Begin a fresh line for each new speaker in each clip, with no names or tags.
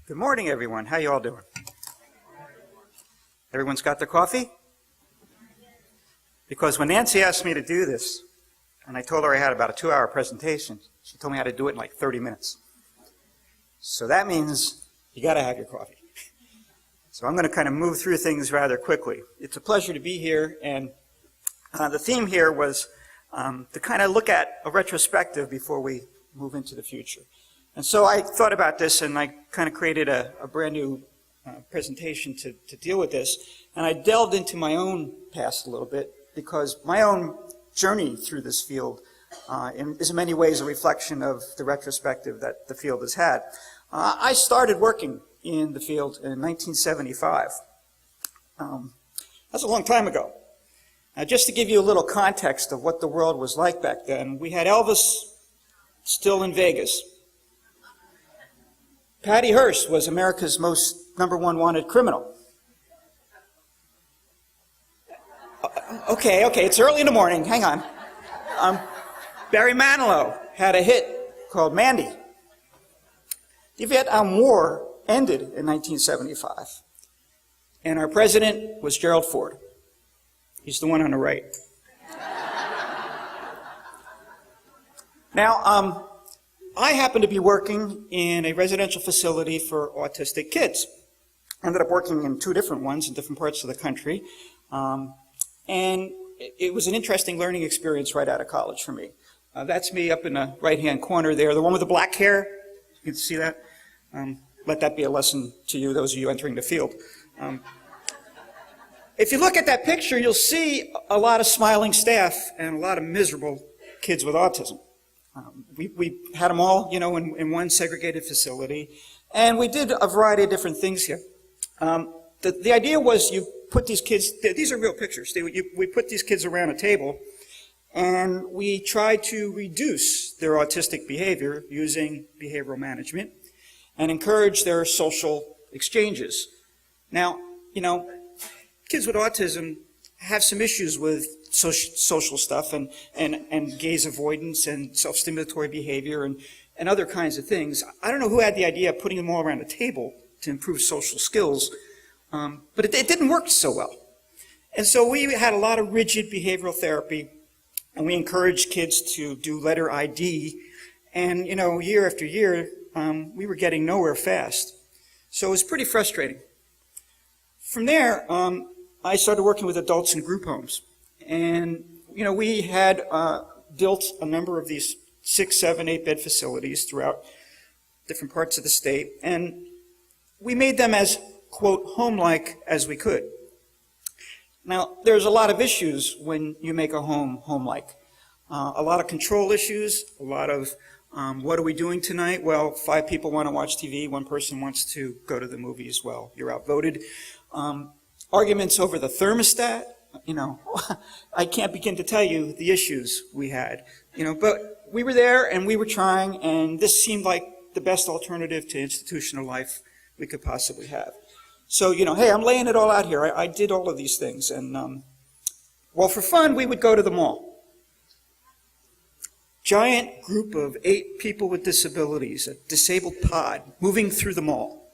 Good morning, everyone. How you all doing? Everyone's got their coffee? Because when Nancy asked me to do this, and I told her I had about a 2-hour presentation, she told me how to do it in like 30 minutes. So that means you got to have your coffee. So I'm going to kind of move through things rather quickly. It's a pleasure to be here, and the theme here was to kind of look at a retrospective before we move into the future. And so I thought about this, and I kind of created a brand new presentation to deal with this. And I delved into my own past a little bit, because my own journey through this field is in many ways a reflection of the retrospective that the field has had. I started working in the field in 1975. That's a long time ago. Now, just to give you a little context of what the world was like back then, we had Elvis still in Vegas. Patty Hearst was America's most #1 wanted criminal. Okay, it's early in the morning. Hang on. Barry Manilow had a hit called Mandy. The Vietnam War ended in 1975, and our president was Gerald Ford. He's the one on the right. Now, I happened to be working in a residential facility for autistic kids. I ended up working in 2 different ones in different parts of the country. And it was an interesting learning experience right out of college for me. That's me up in the right-hand corner there, the one with the black hair. You can see that? Let that be a lesson to you, those of you entering the field. If you look at that picture, you'll see a lot of smiling staff and a lot of miserable kids with autism. We had them all, in one segregated facility, and we did a variety of different things here. The idea was you put these kids, these are real pictures, we put these kids around a table, and we tried to reduce their autistic behavior using behavioral management and encourage their social exchanges. Now, kids with autism have some issues with social stuff and gaze avoidance and self-stimulatory behavior and other kinds of things. I don't know who had the idea of putting them all around a table to improve social skills, but it didn't work so well. And so we had a lot of rigid behavioral therapy, and we encouraged kids to do letter ID. And, year after year, we were getting nowhere fast. So it was pretty frustrating. From there, I started working with adults in group homes. And, we had built a number of these 6, 7, 8-bed facilities throughout different parts of the state. And we made them as, quote, home-like as we could. Now, there's a lot of issues when you make a home home-like. A lot of control issues, a lot of what are we doing tonight? Well, 5 people want to watch TV, 1 person wants to go to the movies. Well, you're outvoted. Arguments over the thermostat. I can't begin to tell you the issues we had, but we were there and we were trying, and this seemed like the best alternative to institutional life we could possibly have. So, hey, I'm laying it all out here. I did all of these things, and, for fun, we would go to the mall. Giant group of 8 people with disabilities, a disabled pod, moving through the mall,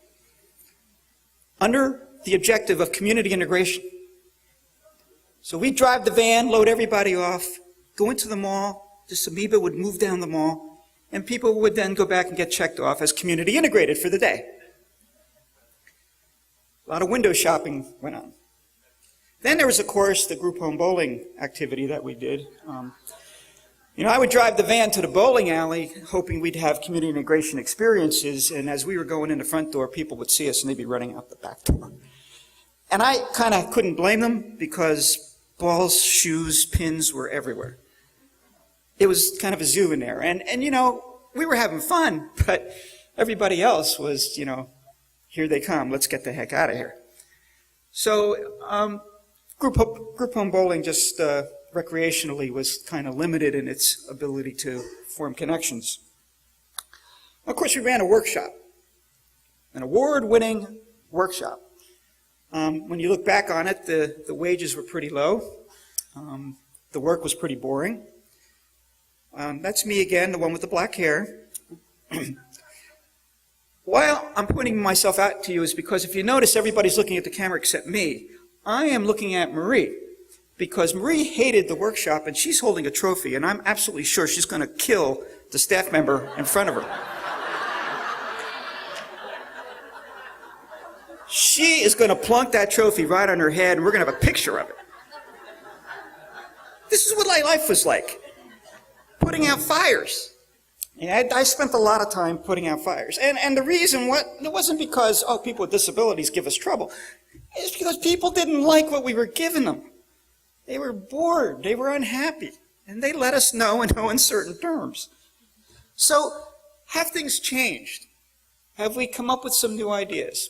under the objective of community integration. So we'd drive the van, load everybody off, go into the mall, this amoeba would move down the mall, and people would then go back and get checked off as community integrated for the day. A lot of window shopping went on. Then there was, of course, the group home bowling activity that we did. I would drive the van to the bowling alley, hoping we'd have community integration experiences, and as we were going in the front door, people would see us and they'd be running out the back door. And I kind of couldn't blame them, because balls, shoes, pins were everywhere. It was kind of a zoo in there. And we were having fun, but everybody else was, here they come, let's get the heck out of here. So group home bowling just recreationally was kind of limited in its ability to form connections. Of course, we ran a workshop, an award-winning workshop. When you look back on it, the wages were pretty low. The work was pretty boring. That's me again, the one with the black hair. Why I'm pointing myself out to you is because if you notice, everybody's looking at the camera except me. I am looking at Marie, because Marie hated the workshop, and she's holding a trophy, and I'm absolutely sure she's going to kill the staff member in front of her. She is going to plunk that trophy right on her head, and we're going to have a picture of it. This is what my life was like, putting out fires. And I spent a lot of time putting out fires. And the reason, it wasn't because, people with disabilities give us trouble. It's because people didn't like what we were giving them. They were bored. They were unhappy. And they let us know in no uncertain terms. So, have things changed? Have we come up with some new ideas?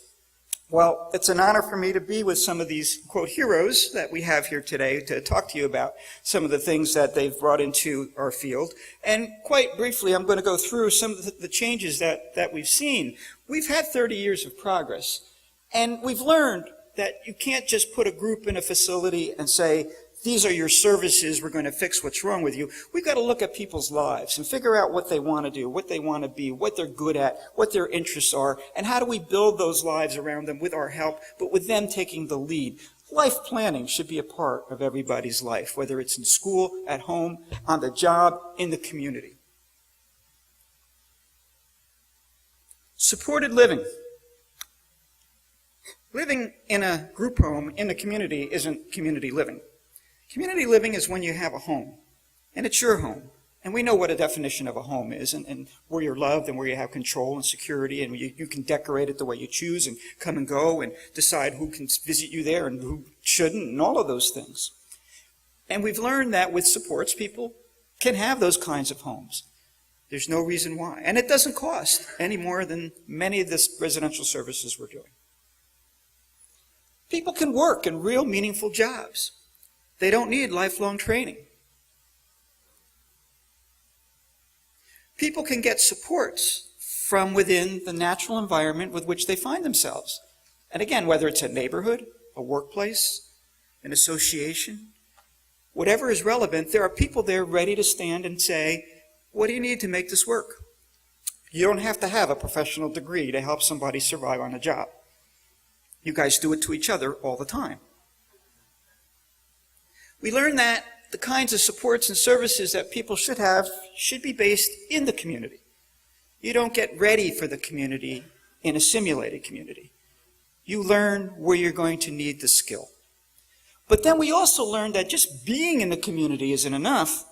Well, it's an honor for me to be with some of these, quote, heroes that we have here today to talk to you about some of the things that they've brought into our field. And quite briefly, I'm going to go through some of the changes that we've seen. We've had 30 years of progress, and we've learned that you can't just put a group in a facility and say, these are your services, we're going to fix what's wrong with you. We've got to look at people's lives and figure out what they want to do, what they want to be, what they're good at, what their interests are, and how do we build those lives around them with our help, but with them taking the lead. Life planning should be a part of everybody's life, whether it's in school, at home, on the job, in the community. Supported living. Living in a group home in the community isn't community living. Community living is when you have a home, and it's your home. And we know what a definition of a home is, and where you're loved and where you have control and security, and you can decorate it the way you choose and come and go and decide who can visit you there and who shouldn't, and all of those things. And we've learned that with supports, people can have those kinds of homes. There's no reason why. And it doesn't cost any more than many of the residential services we're doing. People can work in real meaningful jobs. They don't need lifelong training. People can get supports from within the natural environment with which they find themselves. And again, whether it's a neighborhood, a workplace, an association, whatever is relevant, there are people there ready to stand and say, what do you need to make this work? You don't have to have a professional degree to help somebody survive on a job. You guys do it to each other all the time. We learned that the kinds of supports and services that people should have should be based in the community. You don't get ready for the community in a simulated community. You learn where you're going to need the skill. But then we also learned that just being in the community isn't enough.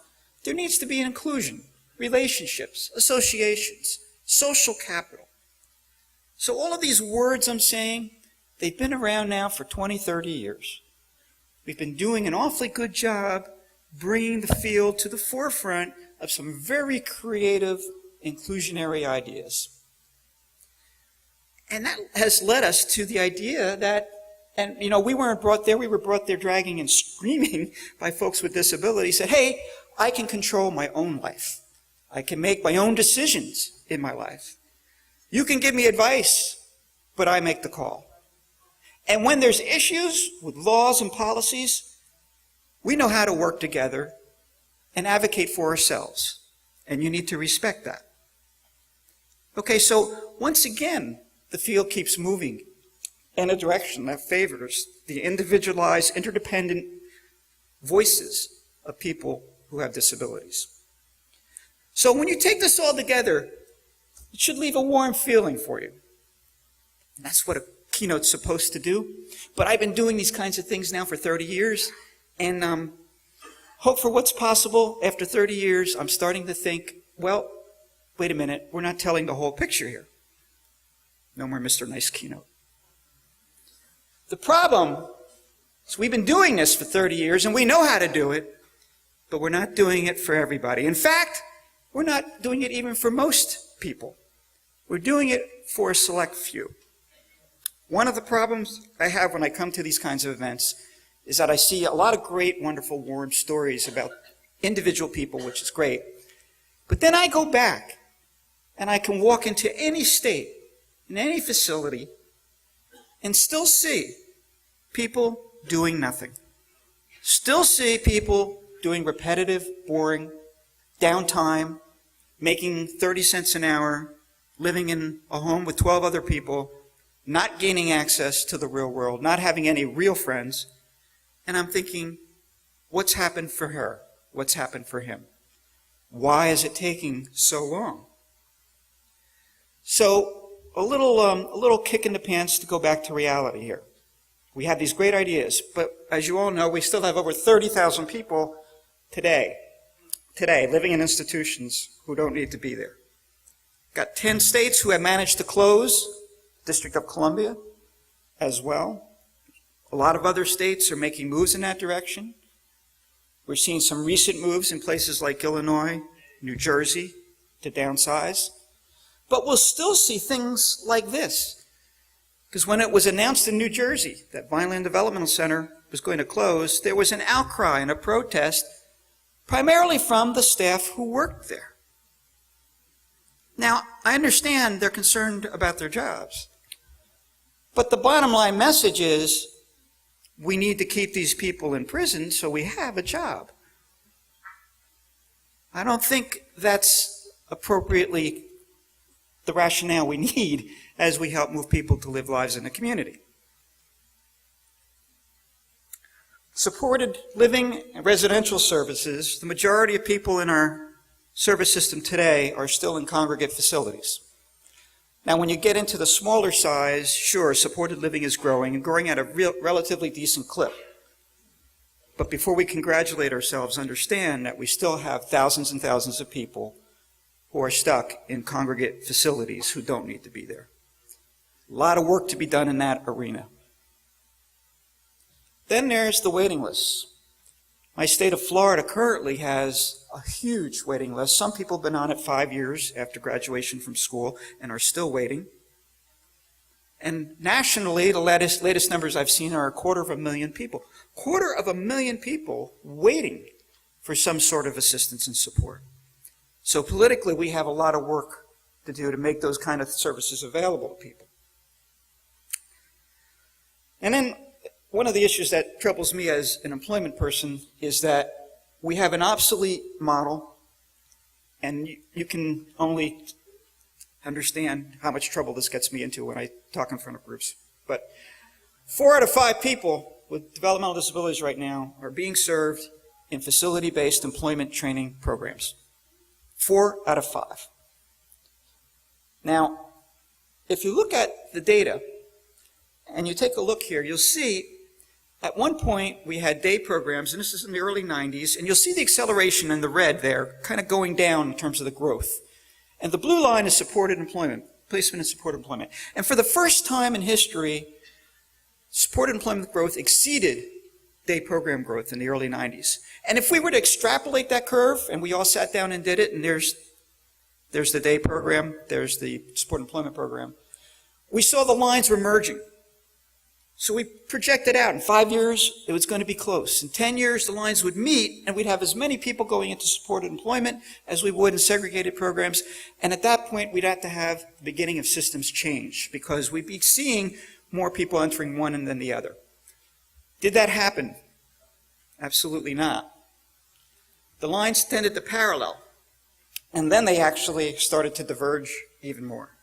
There needs to be an inclusion, relationships, associations, social capital. So all of these words I'm saying, they've been around now for 20, 30 years. We've been doing an awfully good job bringing the field to the forefront of some very creative, inclusionary ideas. And that has led us to the idea that, and we weren't brought there, we were brought there dragging and screaming by folks with disabilities, said, hey, I can control my own life. I can make my own decisions in my life. You can give me advice, but I make the call. And when there's issues with laws and policies, we know how to work together and advocate for ourselves. And you need to respect that. Okay, so once again, the field keeps moving in a direction that favors the individualized, interdependent voices of people who have disabilities. So when you take this all together, it should leave a warm feeling for you. And that's what a keynote's supposed to do. But I've been doing these kinds of things now for 30 years, and hope for what's possible. After 30 years, I'm starting to think, well, wait a minute, we're not telling the whole picture here. No more Mr. Nice Keynote. The problem is we've been doing this for 30 years, and we know how to do it, but we're not doing it for everybody. In fact, we're not doing it even for most people. We're doing it for a select few. One of the problems I have when I come to these kinds of events is that I see a lot of great, wonderful, warm stories about individual people, which is great. But then I go back, and I can walk into any state, in any facility, and still see people doing nothing. Still see people doing repetitive, boring, downtime, making 30 cents an hour, living in a home with 12 other people, not gaining access to the real world, not having any real friends. And I'm thinking, what's happened for her? What's happened for him? Why is it taking so long? So a little kick in the pants to go back to reality here. We have these great ideas, but as you all know, we still have over 30,000 people today living in institutions who don't need to be there. Got 10 states who have managed to close, District of Columbia as well. A lot of other states are making moves in that direction. We're seeing some recent moves in places like Illinois, New Jersey to downsize. But we'll still see things like this. Because when it was announced in New Jersey that Vineland Developmental Center was going to close, there was an outcry and a protest primarily from the staff who worked there. Now, I understand they're concerned about their jobs. But the bottom line message is we need to keep these people in prison so we have a job. I don't think that's appropriately the rationale we need as we help move people to live lives in the community. Supported living and residential services, the majority of people in our service system today are still in congregate facilities. Now, when you get into the smaller size, sure, supported living is growing and growing at a relatively decent clip. But before we congratulate ourselves, understand that we still have thousands and thousands of people who are stuck in congregate facilities who don't need to be there. A lot of work to be done in that arena. Then there's the waiting lists. My state of Florida currently has a huge waiting list. Some people have been on it 5 years after graduation from school and are still waiting. And nationally, the latest numbers I've seen are 250,000 people. 250,000 people waiting for some sort of assistance and support. So politically, we have a lot of work to do to make those kind of services available to people. And then one of the issues that troubles me as an employment person is that we have an obsolete model, and you can only understand how much trouble this gets me into when I talk in front of groups. But 4 out of 5 people with developmental disabilities right now are being served in facility-based employment training programs. 4 out of 5. Now, if you look at the data, and you take a look here, you'll see at one point we had day programs, and this is in the early 90s, and you'll see the acceleration in the red there kind of going down in terms of the growth. And the blue line is supported employment, placement and supported employment. And for the first time in history, supported employment growth exceeded day program growth in the early 90s. And if we were to extrapolate that curve, and we all sat down and did it, and there's the day program, there's the supported employment program, we saw the lines were merging. So we projected out in 5 years, it was going to be close. In 10 years, the lines would meet, and we'd have as many people going into supported employment as we would in segregated programs. And at that point, we'd have to have the beginning of systems change, because we'd be seeing more people entering one and then the other. Did that happen? Absolutely not. The lines tended to parallel, and then they actually started to diverge even more.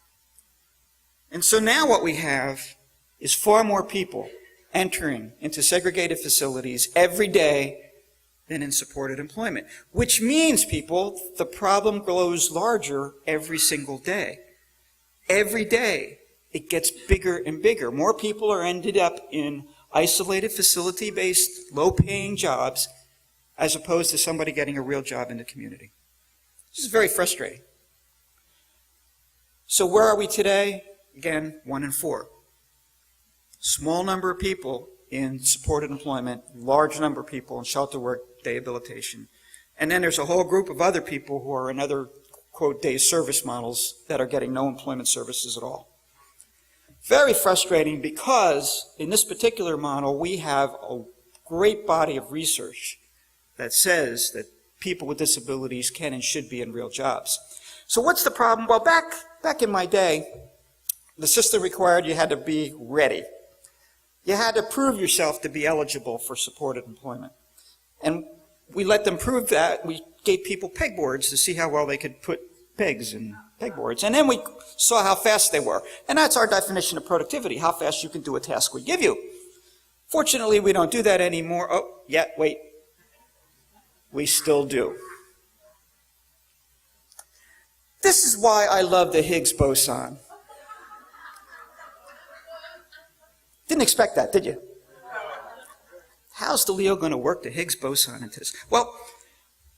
And so now what we have is far more people entering into segregated facilities every day than in supported employment, which means, people, the problem grows larger every single day. Every day, it gets bigger and bigger. More people are ended up in isolated, facility-based, low-paying jobs as opposed to somebody getting a real job in the community. This is very frustrating. So where are we today? Again, 1 in 4. Small number of people in supported employment, large number of people in shelter work, rehabilitation. And then there's a whole group of other people who are in other, quote, day service models that are getting no employment services at all. Very frustrating, because in this particular model, we have a great body of research that says that people with disabilities can and should be in real jobs. So what's the problem? Well, back in my day, the system required you had to be ready. You had to prove yourself to be eligible for supported employment. And we let them prove that. We gave people pegboards to see how well they could put pegs in pegboards. And then we saw how fast they were. And that's our definition of productivity, how fast you can do a task we give you. Fortunately, we don't do that anymore. Oh, yeah, wait. We still do. This is why I love the Higgs boson. Didn't expect that, did you? How's DiLeo going to work the Higgs boson into this? Well,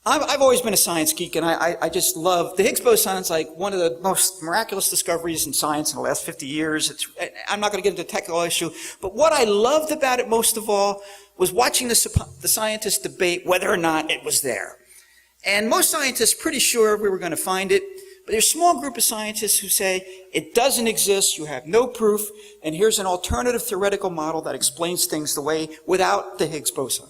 I've always been a science geek, and I just love the Higgs boson. Is like one of the most miraculous discoveries in science in the last 50 years. I'm not going to get into the technical issue, but what I loved about it most of all was watching the scientists debate whether or not it was there. And most scientists are pretty sure we were going to find it, but there's a small group of scientists who say it doesn't exist, you have no proof, and here's an alternative theoretical model that explains things the way without the Higgs boson.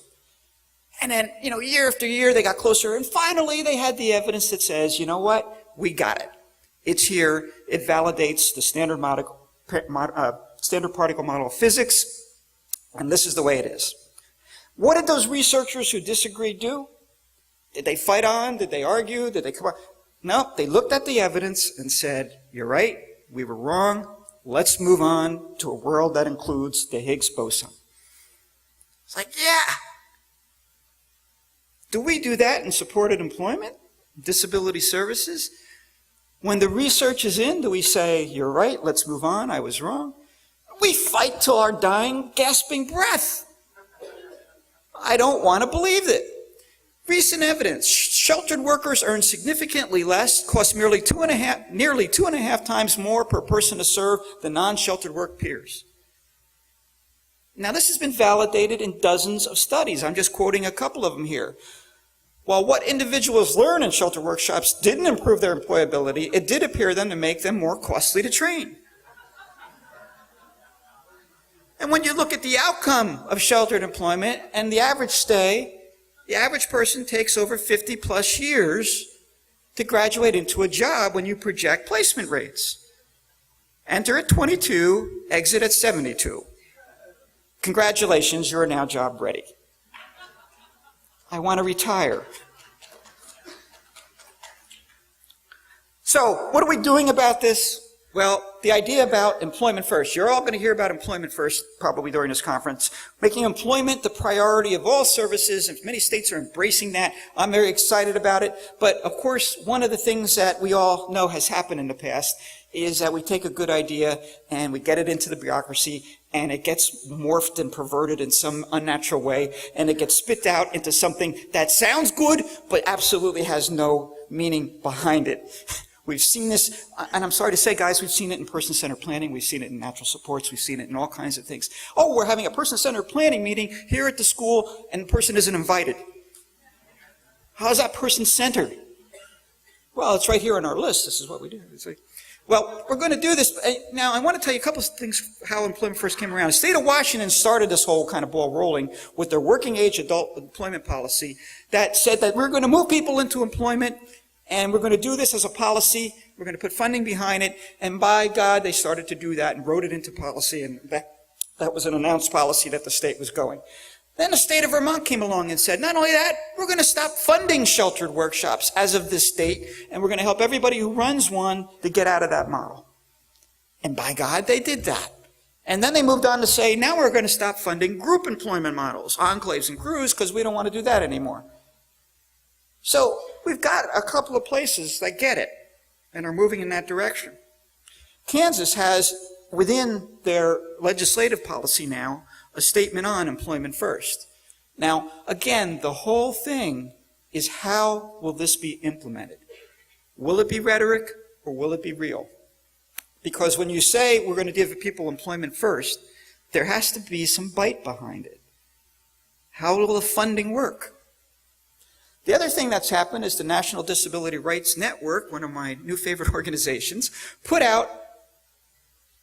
And then, year after year, they got closer, and finally they had the evidence that says, you know what, we got it. It's here, it validates the standard particle model of physics, and this is the way it is. What did those researchers who disagreed do? Did they fight on? Did they argue? Did they come on? No, they looked at the evidence and said, you're right, we were wrong, let's move on to a world that includes the Higgs boson. It's like, yeah. Do we do that in supported employment, disability services? When the research is in, do we say, you're right, let's move on, I was wrong? We fight till our dying, gasping breath. I don't want to believe it. Recent evidence, sheltered workers earn significantly less, cost nearly two and a half times more per person to serve than non-sheltered work peers. Now, this has been validated in dozens of studies. I'm just quoting a couple of them here. While what individuals learn in shelter workshops didn't improve their employability, it did appear then to make them more costly to train. And when you look at the outcome of sheltered employment and the average stay, the average person takes over 50 plus years to graduate into a job when you project placement rates. Enter at 22, exit at 72. Congratulations, you're now job ready. I want to retire. So, what are we doing about this? Well, the idea about employment first. You're all going to hear about employment first probably during this conference. Making employment the priority of all services, and many states are embracing that. I'm very excited about it. But, of course, one of the things that we all know has happened in the past is that we take a good idea and we get it into the bureaucracy and it gets morphed and perverted in some unnatural way and it gets spit out into something that sounds good but absolutely has no meaning behind it. We've seen this, and I'm sorry to say, guys, we've seen it in person-centered planning, we've seen it in natural supports, we've seen it in all kinds of things. Oh, we're having a person-centered planning meeting here at the school and the person isn't invited. How is that person-centered? Well, it's right here on our list. This is what we do. It's like, well, we're going to do this. Now, I want to tell you a couple of things how employment first came around. The state of Washington started this whole kind of ball rolling with their working age adult employment policy that said that we're going to move people into employment and we're going to do this as a policy. We're going to put funding behind it. And by God, they started to do that and wrote it into policy. And that was an announced policy that the state was going. Then the state of Vermont came along and said, not only that, we're going to stop funding sheltered workshops as of this date, and we're going to help everybody who runs one to get out of that model. And by God, they did that. And then they moved on to say, now we're going to stop funding group employment models, enclaves and crews, because we don't want to do that anymore. So we've got a couple of places that get it and are moving in that direction. Kansas has, within their legislative policy now, a statement on employment first. Now, again, the whole thing is how will this be implemented? Will it be rhetoric or will it be real? Because when you say we're going to give people employment first, there has to be some bite behind it. How will the funding work? The other thing that's happened is the National Disability Rights Network, one of my new favorite organizations, put out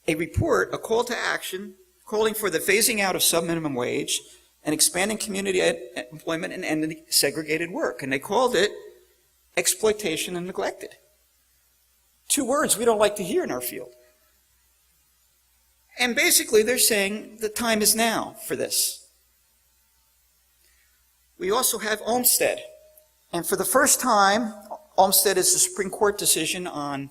a report, a call to action, calling for the phasing out of subminimum wage and expanding community employment and ending segregated work. And they called it exploitation and neglected. Two words we don't like to hear in our field. And basically they're saying the time is now for this. We also have Olmstead. And for the first time, Olmstead is a Supreme Court decision on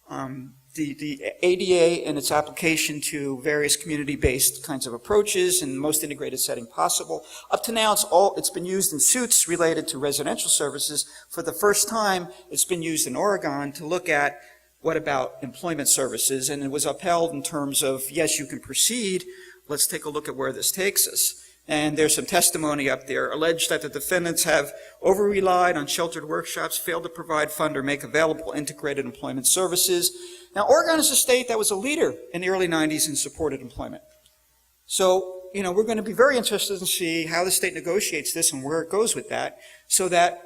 The ADA and its application to various community-based kinds of approaches in the most integrated setting possible. Up to now, it's been used in suits related to residential services. For the first time, it's been used in Oregon to look at what about employment services, and it was upheld in terms of, yes, you can proceed, let's take a look at where this takes us. And there's some testimony up there, alleged that the defendants have over-relied on sheltered workshops, failed to provide, fund, or make available integrated employment services. Now, Oregon is a state that was a leader in the early 90s in supported employment. So, we're going to be very interested to see how the state negotiates this and where it goes with that, so that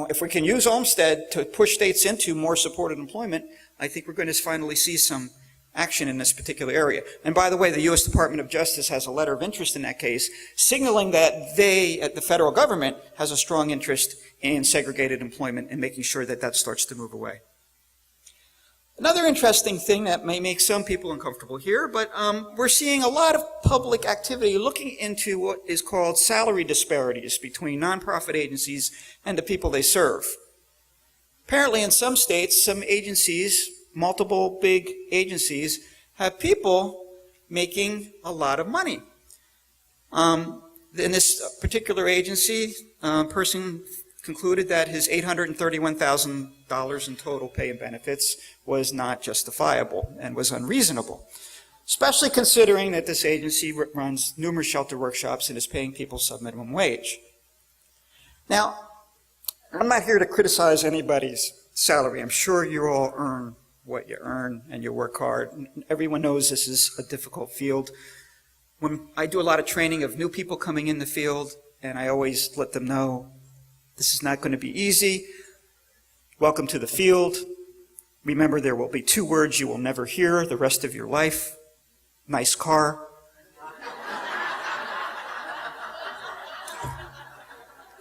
if we can use Olmstead to push states into more supported employment, I think we're going to finally see some action in this particular area. And by the way, the U.S. Department of Justice has a letter of interest in that case, signaling that the federal government, has a strong interest in segregated employment and making sure that that starts to move away. Another interesting thing that may make some people uncomfortable here, but we're seeing a lot of public activity looking into what is called salary disparities between nonprofit agencies and the people they serve. Apparently in some states, some agencies, multiple big agencies, have people making a lot of money. In this particular agency, person concluded that his $831,000 in total pay and benefits was not justifiable and was unreasonable, especially considering that this agency runs numerous shelter workshops and is paying people sub-minimum wage. Now, I'm not here to criticize anybody's salary. I'm sure you all earn what you earn and you work hard. Everyone knows this is a difficult field. When I do a lot of training of new people coming in the field, and I always let them know, this is not going to be easy. Welcome to the field. Remember, there will be 2 words you will never hear the rest of your life. Nice car.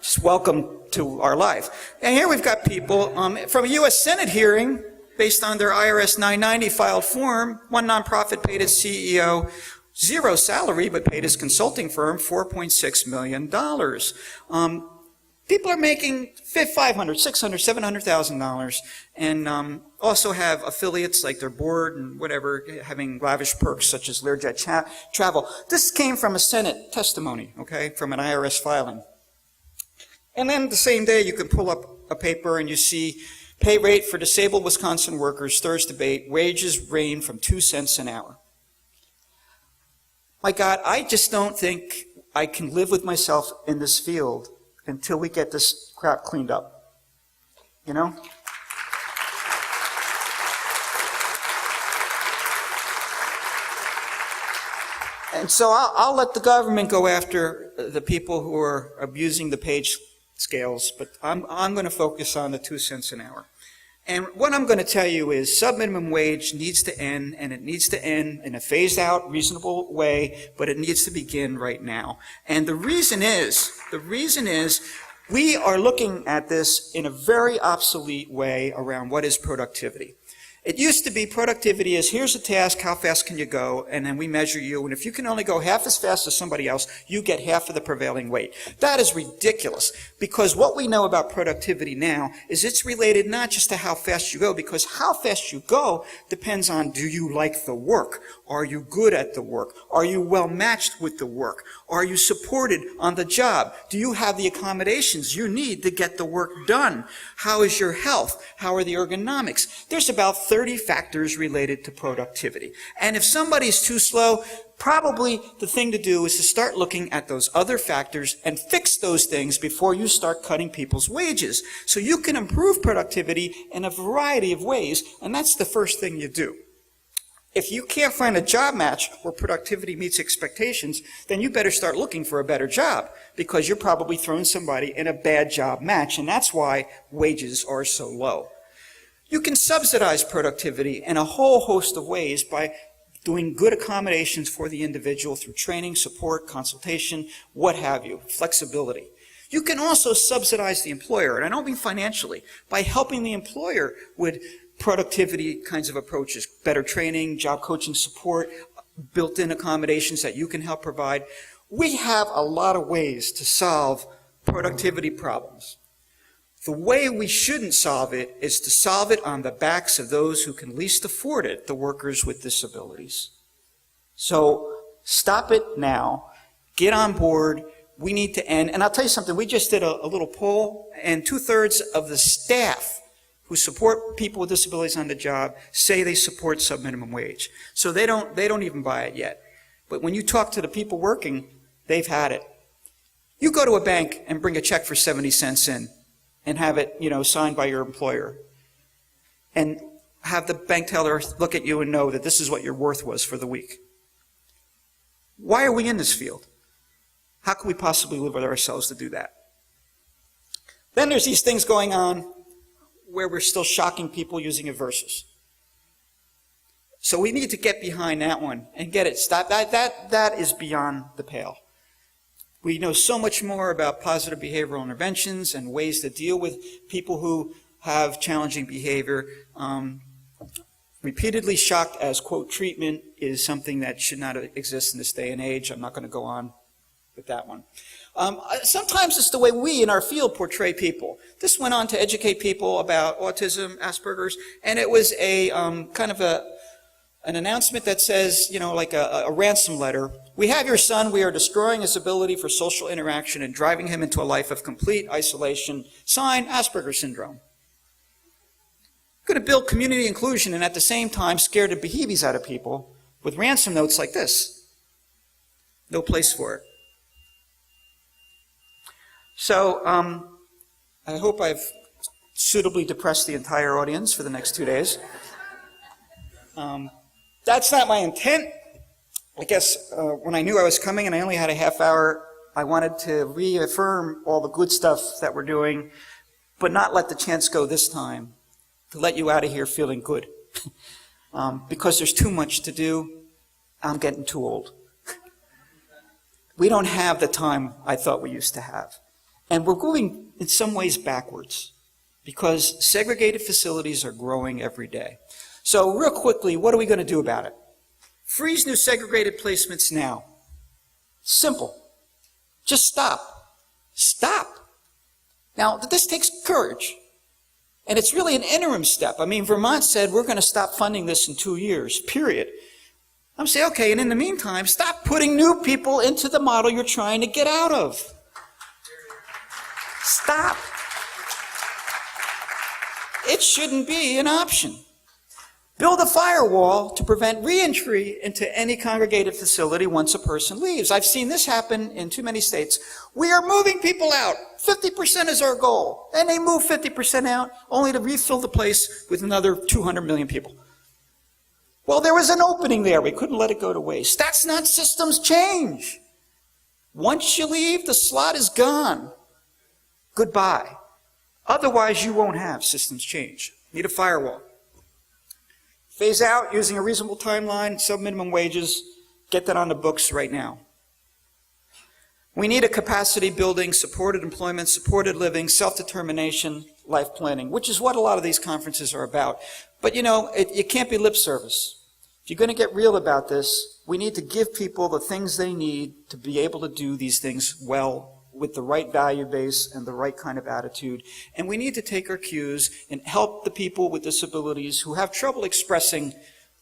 Just welcome to our life. And here we've got people from a U.S. Senate hearing based on their IRS 990 filed form. One nonprofit paid its CEO 0 salary, but paid his consulting firm $4.6 million. People are making $500,000, $600,000, $700,000, and also have affiliates like their board and whatever, having lavish perks such as Learjet travel. This came from a Senate testimony, okay, from an IRS filing. And then the same day, you can pull up a paper and you see pay rate for disabled Wisconsin workers stirs debate. Wages range from 2 cents an hour. My God, I just don't think I can live with myself in this field until we get this crap cleaned up. You know? And so I'll let the government go after the people who are abusing the page scales, but I'm going to focus on the 2 cents an hour. And what I'm going to tell you is sub-minimum wage needs to end, and it needs to end in a phased-out, reasonable way, but it needs to begin right now. And the reason is we are looking at this in a very obsolete way around what is productivity. It used to be productivity is, here's a task, how fast can you go, and then we measure you, and if you can only go half as fast as somebody else, you get half of the prevailing weight. That is ridiculous, because what we know about productivity now is it's related not just to how fast you go, because how fast you go depends on, do you like the work? Are you good at the work? Are you well matched with the work? Are you supported on the job? Do you have the accommodations you need to get the work done? How is your health? How are the ergonomics? There's about 30 factors related to productivity. And if somebody's too slow, probably the thing to do is to start looking at those other factors and fix those things before you start cutting people's wages. So you can improve productivity in a variety of ways, and that's the first thing you do. If you can't find a job match where productivity meets expectations, then you better start looking for a better job, because you're probably throwing somebody in a bad job match, and that's why wages are so low. You can subsidize productivity in a whole host of ways by doing good accommodations for the individual through training, support, consultation, what have you, flexibility. You can also subsidize the employer, and I don't mean financially, by helping the employer with productivity kinds of approaches, better training, job coaching support, built-in accommodations that you can help provide. We have a lot of ways to solve productivity problems. The way we shouldn't solve it is to solve it on the backs of those who can least afford it, the workers with disabilities. So stop it now. Get on board. We need to end. And I'll tell you something. We just did a little poll, and 2/3 of the staff who support people with disabilities on the job say they support sub-minimum wage. So they don't even buy it yet. But when you talk to the people working, they've had it. You go to a bank and bring a check for 70 cents in and have it, signed by your employer. And have the bank teller look at you and know that this is what your worth was for the week. Why are we in this field? How can we possibly live with ourselves to do that? Then there's these things going on where we're still shocking people using a versus. So we need to get behind that one and get it stopped. That is beyond the pale. We know so much more about positive behavioral interventions and ways to deal with people who have challenging behavior. Repeatedly shocked as, quote, treatment is something that should not exist in this day and age. I'm not going to go on with that one. Sometimes it's the way we in our field portray people. This went on to educate people about autism, Asperger's, and it was a kind of an announcement that says, like a ransom letter. We have your son. We are destroying his ability for social interaction and driving him into a life of complete isolation. Sign, Asperger's syndrome. Going to build community inclusion and at the same time scare the beheebies out of people with ransom notes like this. No place for it. So I hope I've suitably depressed the entire audience for the next 2 days. That's not my intent. I guess when I knew I was coming and I only had a half hour, I wanted to reaffirm all the good stuff that we're doing, but not let the chance go this time to let you out of here feeling good. Because there's too much to do. I'm getting too old. We don't have the time I thought we used to have. And we're going in some ways backwards because segregated facilities are growing every day. So real quickly, what are we going to do about it? Freeze new segregated placements now. Simple. Just stop. Stop. Now, this takes courage. And it's really an interim step. I mean, Vermont said we're going to stop funding this in 2 years, period. I'm saying, okay, and in the meantime, stop putting new people into the model you're trying to get out of. Stop. It shouldn't be an option. Build a firewall to prevent reentry into any congregated facility once a person leaves. I've seen this happen in too many states. We are moving people out. 50% is our goal. Then they move 50% out, only to refill the place with another 200 million people. Well, there was an opening there. We couldn't let it go to waste. That's not systems change. Once you leave, the slot is gone. Goodbye. Otherwise, you won't have systems change. Need a firewall. Phase out using a reasonable timeline, sub-minimum wages. Get that on the books right now. We need a capacity building, supported employment, supported living, self-determination, life planning, which is what a lot of these conferences are about. But it can't be lip service. If you're going to get real about this, we need to give people the things they need to be able to do these things well with the right value base and the right kind of attitude. And we need to take our cues and help the people with disabilities who have trouble expressing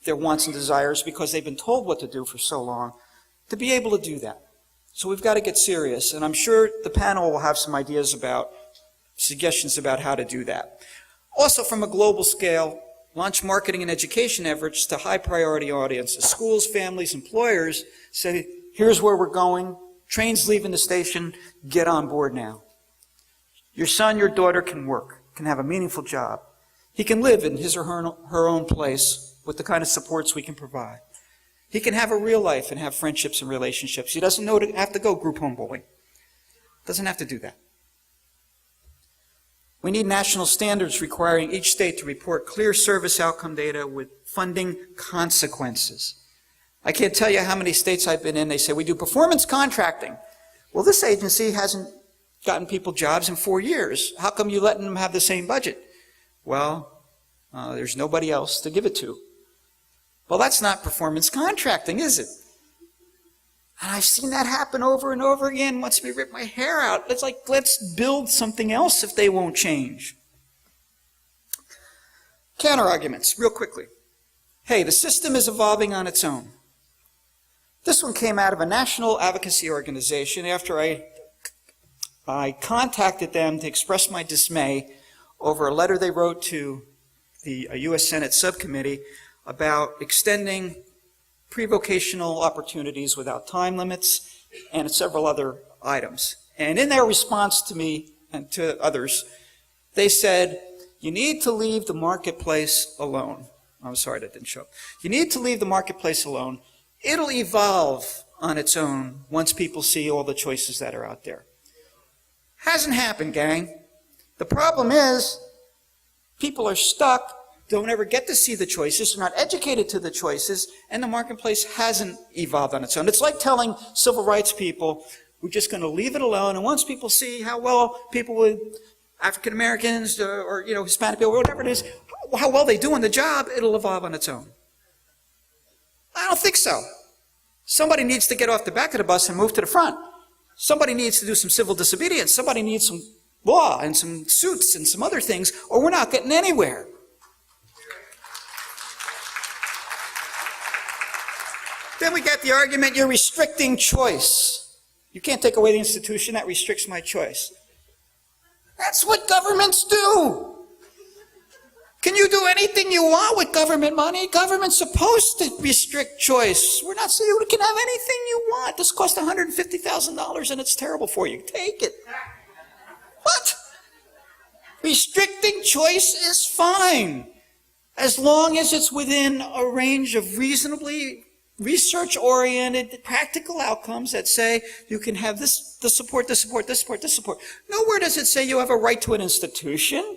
their wants and desires because they've been told what to do for so long, to be able to do that. So we've got to get serious, and I'm sure the panel will have some ideas about, suggestions about how to do that. Also, from a global scale, launch marketing and education efforts to high priority audiences. Schools, families, employers say, here's where we're going. Trains leaving the station, get on board now. Your son, your daughter can work, can have a meaningful job. He can live in his or her own place with the kind of supports we can provide. He can have a real life and have friendships and relationships. He doesn't have to go group home bowling. Doesn't have to do that. We need national standards requiring each state to report clear service outcome data with funding consequences. I can't tell you how many states I've been in, they say, we do performance contracting. Well, this agency hasn't gotten people jobs in 4 years. How come you're letting them have the same budget? Well, there's nobody else to give it to. Well, that's not performance contracting, is it? And I've seen that happen over and over again. Wants me to rip my hair out. It's like, let's build something else if they won't change. Counter-arguments, real quickly. Hey, the system is evolving on its own. This one came out of a national advocacy organization after I contacted them to express my dismay over a letter they wrote to the U.S. Senate subcommittee about extending pre-vocational opportunities without time limits and several other items. And in their response to me and to others, they said, you need to leave the marketplace alone. I'm sorry that didn't show up. You need to leave the marketplace alone. It'll evolve on its own once people see all the choices that are out there. Hasn't happened, gang. The problem is people are stuck, don't ever get to see the choices, they're not educated to the choices, and the marketplace hasn't evolved on its own. It's like telling civil rights people, we're just going to leave it alone, and once people see how well people with African Americans or Hispanic people, whatever it is, how well they do on the job, it'll evolve on its own. I don't think so. Somebody needs to get off the back of the bus and move to the front. Somebody needs to do some civil disobedience. Somebody needs some law and some suits and some other things, or we're not getting anywhere. Then we get the argument, you're restricting choice. You can't take away the institution, that restricts my choice. That's what governments do. Can you do anything you want with government money? Government's supposed to restrict choice. We're not saying you can have anything you want. This costs $150,000 and it's terrible for you. Take it. What? Restricting choice is fine, as long as it's within a range of reasonably research-oriented practical outcomes that say you can have this support, this support, this support, this support. Nowhere does it say you have a right to an institution.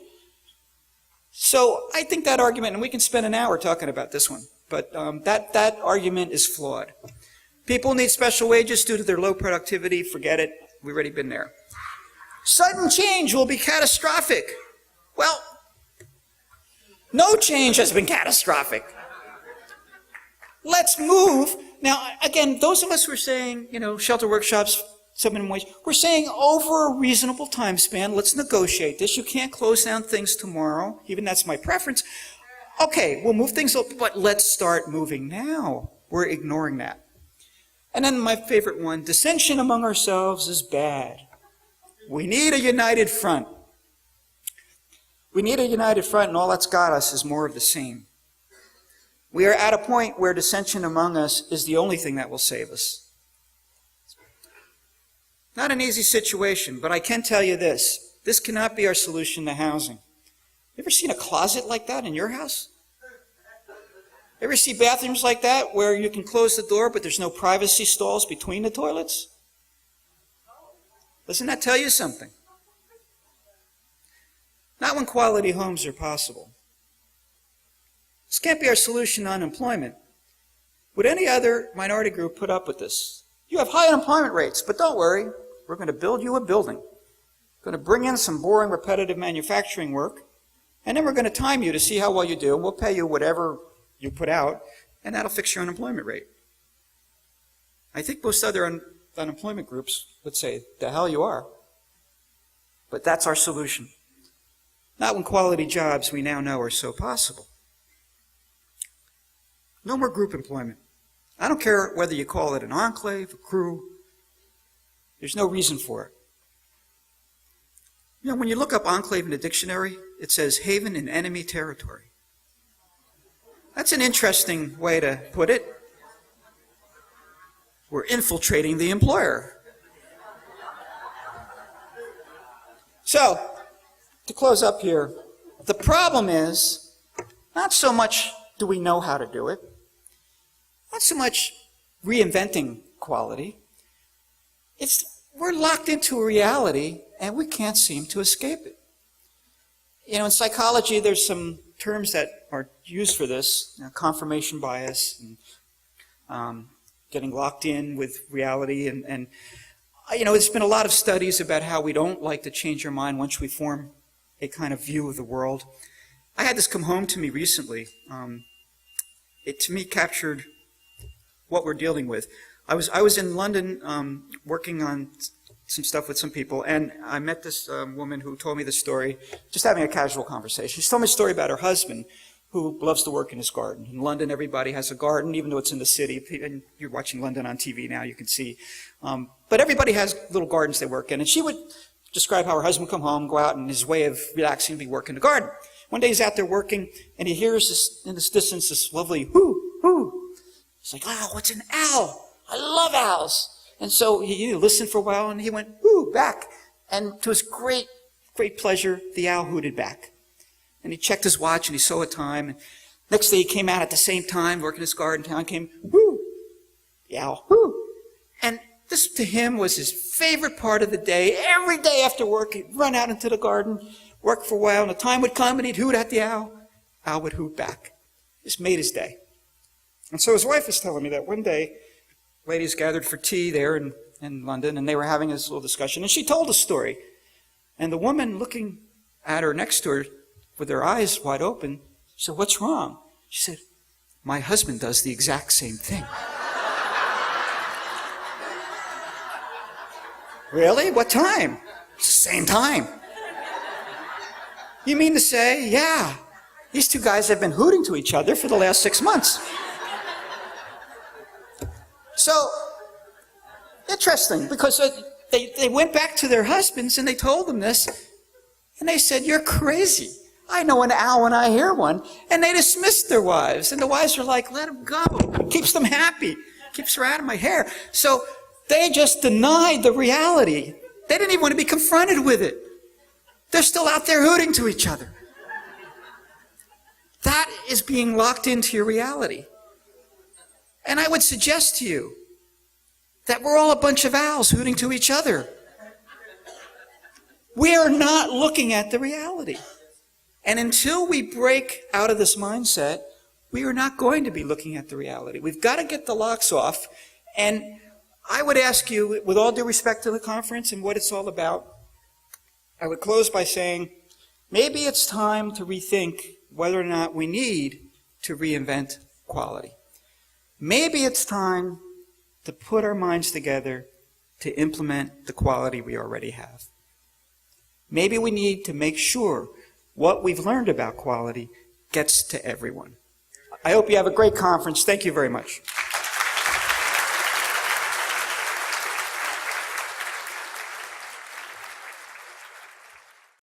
So I think that argument, and we can spend an hour talking about this one, but that argument is flawed. People need special wages due to their low productivity. Forget it. We've already been there. Sudden change will be catastrophic. Well, no change has been catastrophic. Let's move. Now, again, those of us who are saying, shelter workshops, minimum wage, we're saying over a reasonable time span, let's negotiate this. You can't close down things tomorrow. Even that's my preference. Okay, we'll move things up, but let's start moving now. We're ignoring that. And then my favorite one, dissension among ourselves is bad. We need a united front. We need a united front, and all that's got us is more of the same. We are at a point where dissension among us is the only thing that will save us. Not an easy situation, but I can tell you this. This cannot be our solution to housing. You ever seen a closet like that in your house? Ever see bathrooms like that where you can close the door but there's no privacy stalls between the toilets? Doesn't that tell you something? Not when quality homes are possible. This can't be our solution to unemployment. Would any other minority group put up with this? You have high unemployment rates, but don't worry. We're going to build you a building. We're going to bring in some boring, repetitive manufacturing work, and then we're going to time you to see how well you do, and we'll pay you whatever you put out, and that'll fix your unemployment rate. I think most other unemployment groups would say, the hell you are. But that's our solution. Not when quality jobs we now know are so possible. No more group employment. I don't care whether you call it an enclave, a crew. There's no reason for it. When you look up enclave in the dictionary, it says haven in enemy territory. That's an interesting way to put it. We're infiltrating the employer. So, to close up here, the problem is not so much do we know how to do it, not so much reinventing quality. We're locked into a reality and we can't seem to escape it. In psychology, there's some terms that are used for this, confirmation bias, and getting locked in with reality. And there's been a lot of studies about how we don't like to change our mind once we form a kind of view of the world. I had this come home to me recently. It, to me, captured what we're dealing with. I was in London working on some stuff with some people, and I met this woman who told me the story, just having a casual conversation. She told me a story about her husband who loves to work in his garden. In London, everybody has a garden, even though it's in the city. And you're watching London on TV now, you can see. But everybody has little gardens they work in. And she would describe how her husband would come home, go out, and his way of relaxing would be work in the garden. One day he's out there working, and he hears this, in this distance, this lovely hoo, hoo. He's like, wow, what's an owl? I love owls. And so he listened for a while, and he went, hoo, back. And to his great, great pleasure, the owl hooted back. And he checked his watch, and he saw a time. And next day he came out at the same time, working his garden town, came, whoo, the owl, whoo. And this to him was his favorite part of the day. Every day after work, he'd run out into the garden, work for a while, and the time would come, and he'd hoot at the owl. Owl would hoot back. Just made his day. And so his wife was telling me that one day, ladies gathered for tea there in London, and they were having this little discussion, and she told a story. And the woman looking at her next to her with her eyes wide open said, what's wrong? She said, my husband does the exact same thing. Really? What time? It's the same time. You mean to say, yeah, these two guys have been hooting to each other for the last 6 months. So, interesting, because they went back to their husbands and they told them this, and they said, you're crazy. I know an owl when I hear one. And they dismissed their wives, and the wives were like, let him go. It keeps them happy. Keeps her out of my hair. So they just denied the reality. They didn't even want to be confronted with it. They're still out there hooting to each other. That is being locked into your reality. And I would suggest to you that we're all a bunch of owls hooting to each other. We are not looking at the reality. And until we break out of this mindset, we are not going to be looking at the reality. We've got to get the locks off. And I would ask you, with all due respect to the conference and what it's all about, I would close by saying, maybe it's time to rethink whether or not we need to reinvent quality. Maybe it's time to put our minds together to implement the quality we already have. Maybe we need to make sure what we've learned about quality gets to everyone. I hope you have a great conference. Thank you very much.